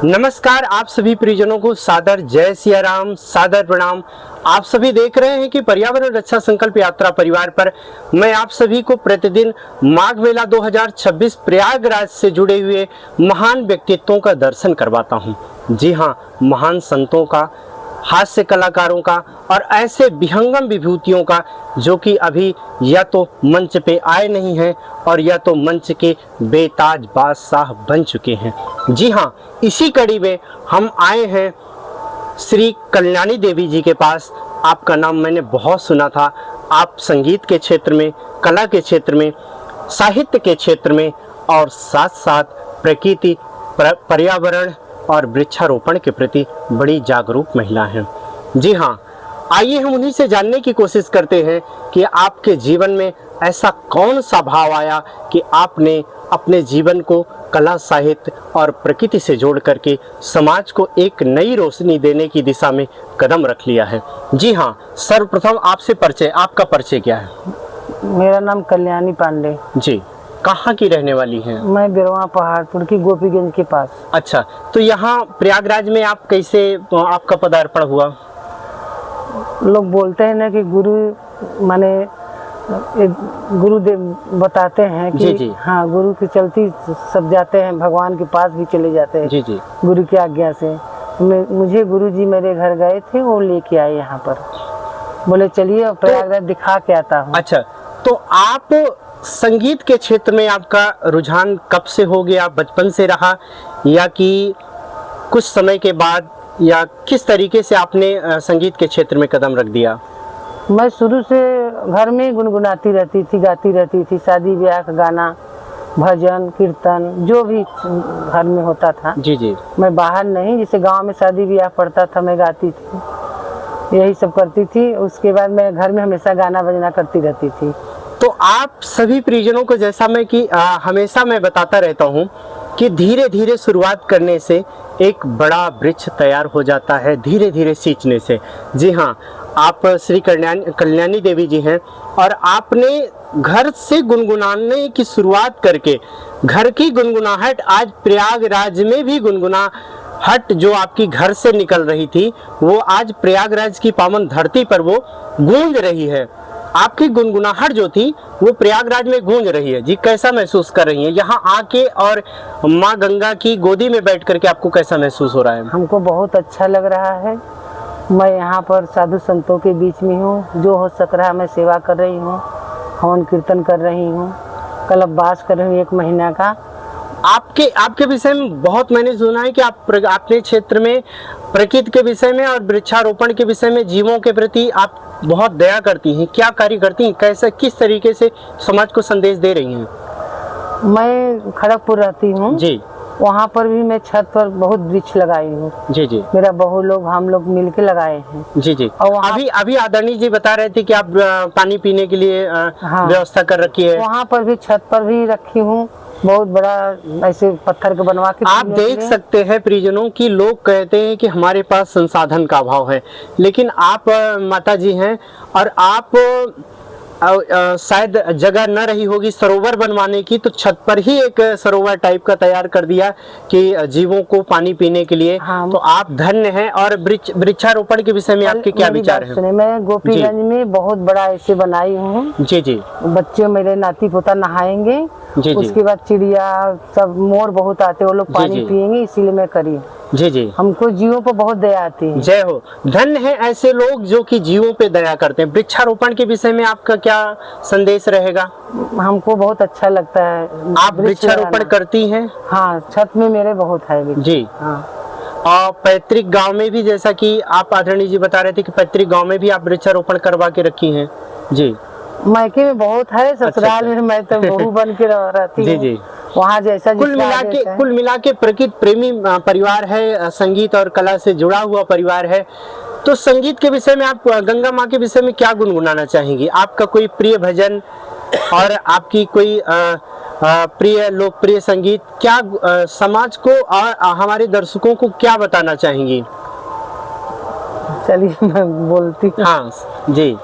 नमस्कार, आप सभी परिजनों को सादर जय सिया राम, सादर प्रणाम। आप सभी देख रहे हैं कि पर्यावरण रक्षा संकल्प यात्रा परिवार पर मैं आप सभी को प्रतिदिन माघ मेला 2026 प्रयागराज से जुड़े हुए महान व्यक्तित्वों का दर्शन करवाता हूं। जी हां, महान संतों का, हास्य कलाकारों का और ऐसे विहंगम विभूतियों का जो कि अभी या तो मंच पे आए नहीं हैं और या तो मंच के बेताज बादशाह बन चुके हैं। जी हाँ, इसी कड़ी में हम आए हैं श्री कल्याणी देवी जी के पास। आपका नाम मैंने बहुत सुना था। आप संगीत के क्षेत्र में, कला के क्षेत्र में, साहित्य के क्षेत्र में और साथ साथ प्रकृति, पर्यावरण और वृक्षारोपण के प्रति बड़ी जागरूक महिला हैं। जी हाँ, आइए हम उन्हीं से जानने की कोशिश करते हैं कि आपके जीवन में ऐसा कौन सा भाव आया कि आपने अपने जीवन को कला, साहित्य और प्रकृति से जोड़ करके समाज को एक नई रोशनी देने की दिशा में कदम रख लिया है। जी हाँ, सर्वप्रथम आपसे परिचय, आपका परिचय क्या है? मेरा नाम कल्याणी पांडे। जी, कहाँ की रहने वाली हैं? मैं बिरवा पहाड़पुर की गोपीगंज के पास। अच्छा, तो यहाँ प्रयागराज में आप कैसे, आपका पदार्पण हुआ? लोग बोलते हैं ना कि गुरु माने गुरुदेव बताते हैं कि जी। हाँ, गुरु की चलती सब जाते हैं, भगवान के पास भी चले जाते हैं। जी। गुरु की आज्ञा से मुझे गुरु जी मेरे घर गए थे, वो लेके आए यहाँ पर, बोले चलिए प्रयागराज दिखा के आता हूँ। अच्छा, तो आप संगीत के क्षेत्र में आपका रुझान कब से हो गया? बचपन से रहा या कि कुछ समय के बाद, या किस तरीके से आपने संगीत के क्षेत्र में कदम रख दिया? मैं शुरू से घर में गुनगुनाती रहती थी, गाती रहती थी। शादी ब्याह का गाना, भजन, कीर्तन जो भी घर में होता था। जी। मैं बाहर नहीं, जैसे गांव में शादी ब्याह पड़ता था मैं गाती थी, यही सब करती थी। उसके बाद मैं घर में हमेशा गाना बजना करती रहती थी। तो आप सभी परिजनों को, जैसा मैं कि हमेशा मैं बताता रहता हूँ कि धीरे धीरे शुरुआत करने से एक बड़ा वृक्ष तैयार हो जाता है, धीरे धीरे सींचने से। जी हाँ, आप श्री कल्याणी देवी जी हैं और आपने घर से गुनगुनाने की शुरुआत करके घर की गुनगुनाहट आज प्रयागराज में भी गुनगुनाहट जो आपकी घर से निकल रही थी, वो आज प्रयागराज की पावन धरती पर वो गूंज रही है। आपकी गुनगुनाहट जो थी वो प्रयागराज में गूंज रही है। जी, कैसा महसूस कर रही हैं यहाँ आके और माँ गंगा की गोदी में बैठ करके? आपको कैसा महसूस हो रहा है? हमको बहुत अच्छा लग रहा है। मैं यहाँ पर साधु संतों के बीच में हूँ, जो हो सक रहा मैं सेवा कर रही हूँ, हवन कीर्तन कर रही हूँ, कल्पवास कर रही हूँ 1 महीना का। आपके विषय में बहुत मैंने सुना है कि आप अपने क्षेत्र में प्रकृति के विषय में और वृक्षारोपण के विषय में, जीवों के प्रति आप बहुत दया करती हैं। क्या कार्य करती हैं? कैसे, किस तरीके से समाज को संदेश दे रही हैं? मैं खड़गपुर रहती हूँ जी। वहाँ पर भी मैं छत पर बहुत वृक्ष लगाई हूँ। जी। मेरा बहु लोग, हम लोग मिलके लगाए हैं। जी। और अभी आदरणीय जी बता रहे थे कि आप पानी पीने के लिए व्यवस्था कर रखी है। वहाँ पर भी, छत पर भी रखी हूँ, बहुत बड़ा ऐसे पत्थर के बनवा के। आप देख सकते हैं परिजनों की, लोग कहते हैं कि हमारे पास संसाधन का अभाव है, लेकिन आप माता जी हैं और आप शायद जगह न रही होगी सरोवर बनवाने की, तो छत पर ही एक सरोवर टाइप का तैयार कर दिया कि जीवों को पानी पीने के लिए। हाँ। तो आप धन्य हैं। और वृक्षारोपण के विषय में आपके क्या विचार हैं? मैं गोपीगंज में बहुत बड़ा ऐसे बनाई हूँ। जी। बच्चे मेरे नाती पोता नहाएंगे। जी। उसके बाद चिड़िया सब, मोर बहुत आते, वो लोग पानी पियेंगे, इसीलिए मैं करी। जी। हमको जीवों पर बहुत दया आती है। जय हो, धन्य है ऐसे लोग जो कि जीवों पे दया करते हैं। वृक्षारोपण के विषय में आपका क्या संदेश रहेगा? हमको बहुत अच्छा लगता है। आप वृक्षारोपण करती हैं? हाँ, छत में मेरे बहुत है। जी हाँ। और पैतृक गांव में भी, जैसा कि आप आदरणीय जी बता रहे थे कि पैतृक गांव में भी आप वृक्षारोपण करवा के रखी हैं? जी। मायके में बहुत है, ससुराल में मैं तो बहू बन के रहती हूँ। जी। वहाँ जैसा कुल मिला के प्रकृति प्रेमी परिवार है, संगीत और कला से जुड़ा हुआ परिवार है। तो संगीत के विषय में आप गंगा माँ के विषय में क्या गुनगुनाना चाहेंगी? आपका कोई प्रिय भजन और आपकी कोई प्रिय लोकप्रिय संगीत, क्या समाज को और हमारे दर्शकों को क्या बताना चाहेंगी? चलिए मैं बोलती हूँ। हाँ जी।